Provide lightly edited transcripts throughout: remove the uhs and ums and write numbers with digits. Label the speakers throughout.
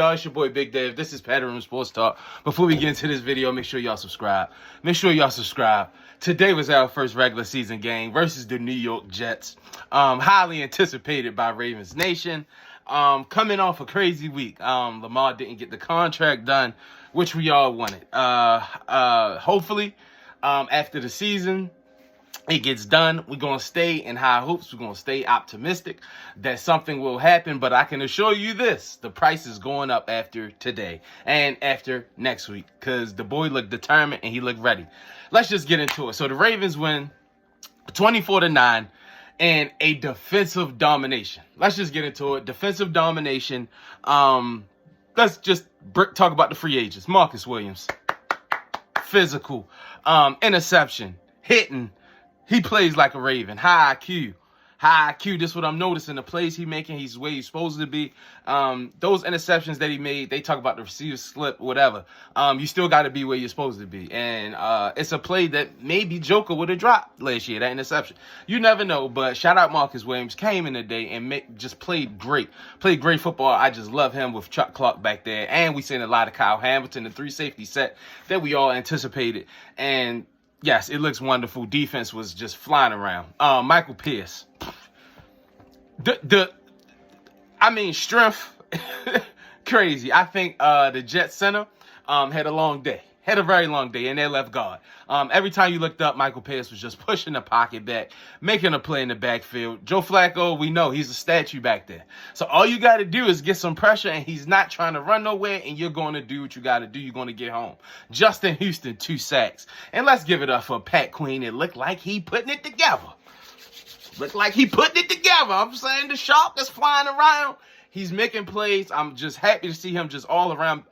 Speaker 1: Y'all, it's your boy Big Dave. This is Pattern Sports Talk. Before we get into this video, make sure y'all subscribe. Today was our first regular season game versus the New York Jets. Highly anticipated by Ravens Nation. Coming off a crazy week. Lamar didn't get the contract done, which we all wanted. Hopefully, after the season, it gets done. We're going to stay in high hopes. We're going to stay optimistic that something will happen. But I can assure you this, the price is going up after today and after next week because the boy looked determined and he looked ready. Let's just get into it. So the Ravens win 24-9 and a defensive domination. Let's just get into it. Defensive domination. Let's just talk about the free agents. Marcus Williams. Physical. Interception. Hitting. He plays like a Raven. High IQ. This is what I'm noticing. The plays he's making, he's where he's supposed to be. Those interceptions that he made, they talk about the receiver slip, whatever. You still got to be where you're supposed to be. And it's a play that maybe Joker would have dropped last year, that interception. You never know, but shout out Marcus Williams. Came in the day and just played great. Played great football. I just love him with Chuck Clark back there. And we seen a lot of Kyle Hamilton, the 3-safety set that we all anticipated. And yes, it looks wonderful. Defense was just flying around. Michael Pierce. Strength. Crazy. I think the Jet center had a long day. Had a very long day, and they left guard. Every time you looked up, Michael Pierce was just pushing the pocket back, making a play in the backfield. Joe Flacco, we know he's a statue back there. So all you got to do is get some pressure, and he's not trying to run nowhere, and you're going to do what you got to do. You're going to get home. Justin Houston, 2 sacks. And let's give it up for Pat Queen. It looked like he putting it together. I'm saying the shark is flying around. He's making plays. I'm just happy to see him just all around,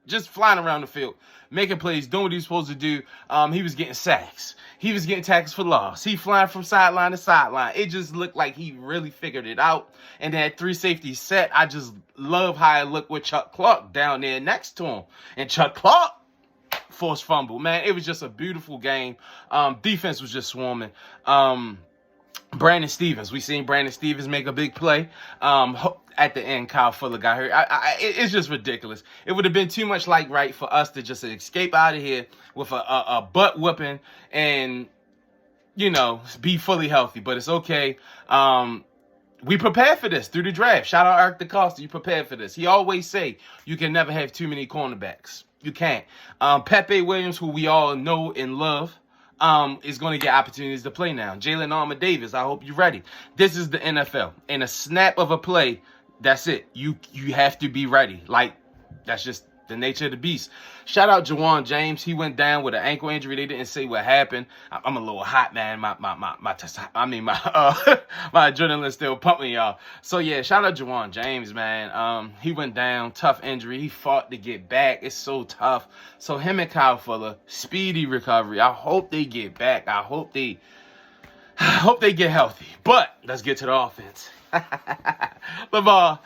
Speaker 1: just flying around the field, making plays, doing what he's supposed to do. He was getting sacks. He was getting tackles for loss. He flying from sideline to sideline. It just looked like he really figured it out. And that 3-safety set, I just love how it looked with Chuck Clark down there next to him. And Chuck Clark, forced fumble. Man, it was just a beautiful game. Defense was just swarming. Brandon Stevens. We seen Brandon Stevens make a big play. At the end, Kyle Fuller got hurt. It's just ridiculous. It would have been too much like right for us to just escape out of here with a butt whooping and, be fully healthy. But it's okay. We prepared for this through the draft. Shout out Eric DeCosta. You prepared for this. He always say you can never have too many cornerbacks. You can't. Pepe Williams, who we all know and love, is going to get opportunities to play now. Jalen Armour-Davis, I hope you're ready. This is the NFL. In a snap of a play, that's it. You have to be ready. That's just the nature of the beast. Shout out Jawan James. He went down with an ankle injury. They didn't say what happened. I'm a little hot, man. My adrenaline still pumping, y'all. So yeah, shout out Jawan James, man. He went down, tough injury. He fought to get back. It's so tough. So him and Kyle Fuller, speedy recovery. I hope they get back. I hope they get healthy. But let's get to the offense. Lamar.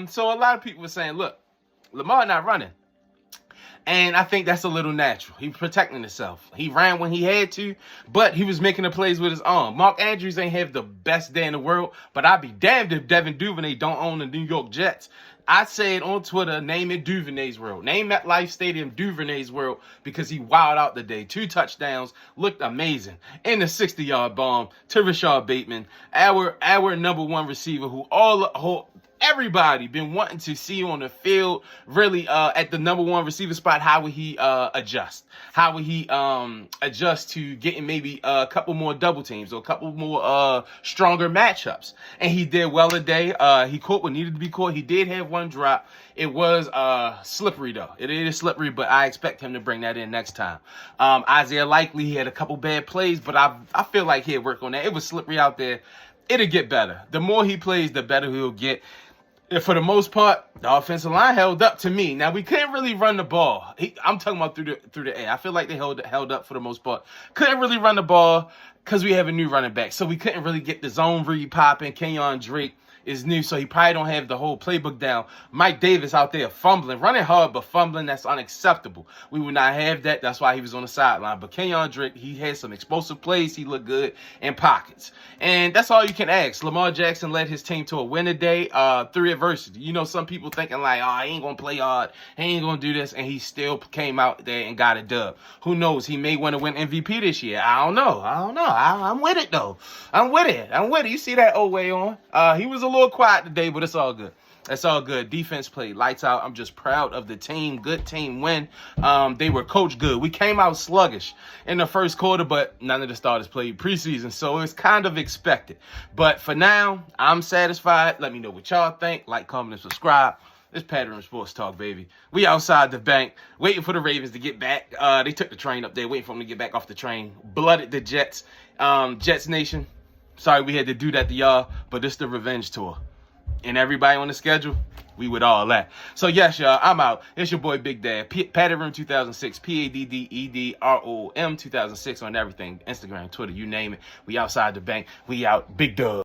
Speaker 1: So a lot of people were saying, look, Lamar not running. And I think that's a little natural. He was protecting himself. He ran when he had to, but he was making the plays with his arm. Mark Andrews ain't have the best day in the world, but I'd be damned if Devin Duvernay don't own the New York Jets. I said on Twitter, name it Duvernay's World. Name MetLife Stadium Duvernay's World because he wilded out the day. 2 touchdowns, looked amazing. And a 60-yard bomb to Rashad Bateman, our number 1 receiver who everybody been wanting to see on the field, really at the number 1 receiver spot. How would he adjust? How would he adjust to getting maybe a couple more double teams or a couple more stronger matchups? And he did well today. He caught what needed to be caught. He did have 1 drop. It was slippery, though. It is slippery, but I expect him to bring that in next time. Isaiah Likely, he had a couple bad plays, but I feel like he'll work on that. It was slippery out there. It'll get better. The more he plays, the better he'll get. For the most part, the offensive line held up to me. Now, we couldn't really run the ball. I'm talking about through the air. I feel like they held up for the most part. Couldn't really run the ball because we have a new running back. So we couldn't really get the zone read popping. Kenyon Drake is new, so he probably don't have the whole playbook down. Mike Davis out there fumbling, running hard, but fumbling, that's unacceptable. We would not have that. That's why he was on the sideline. But Kenyon Drake, he had some explosive plays. He looked good in pockets. And that's all you can ask. Lamar Jackson led his team to a win today through adversity. You know, some people thinking like, oh, he ain't going to play hard. He ain't going to do this. And he still came out there and got a dub. Who knows? He may want to win MVP this year. I don't know. I'm with it, though. I'm with it. You see that Oway on? He was a little quiet today, but it's all good. It's all good. Defense played lights out. I'm just proud of the team. Good team win. They were coached good. We came out sluggish in the first quarter, but none of the starters played preseason, so it's kind of expected. But for now, I'm satisfied. Let me know what y'all think. Like, comment, and subscribe. It's Pattern Sports Talk, baby. We outside the bank, waiting for the Ravens to get back. They took the train up there, waiting for them to get back off the train. Blooded the Jets. Jets Nation, sorry we had to do that to y'all, but this the revenge tour. And everybody on the schedule, we with all that. So, yes, y'all, I'm out. It's your boy, Big Dad. Paddedroom 2006, Paddedrom 2006 on everything. Instagram, Twitter, you name it. We outside the bank. We out. Big Dub.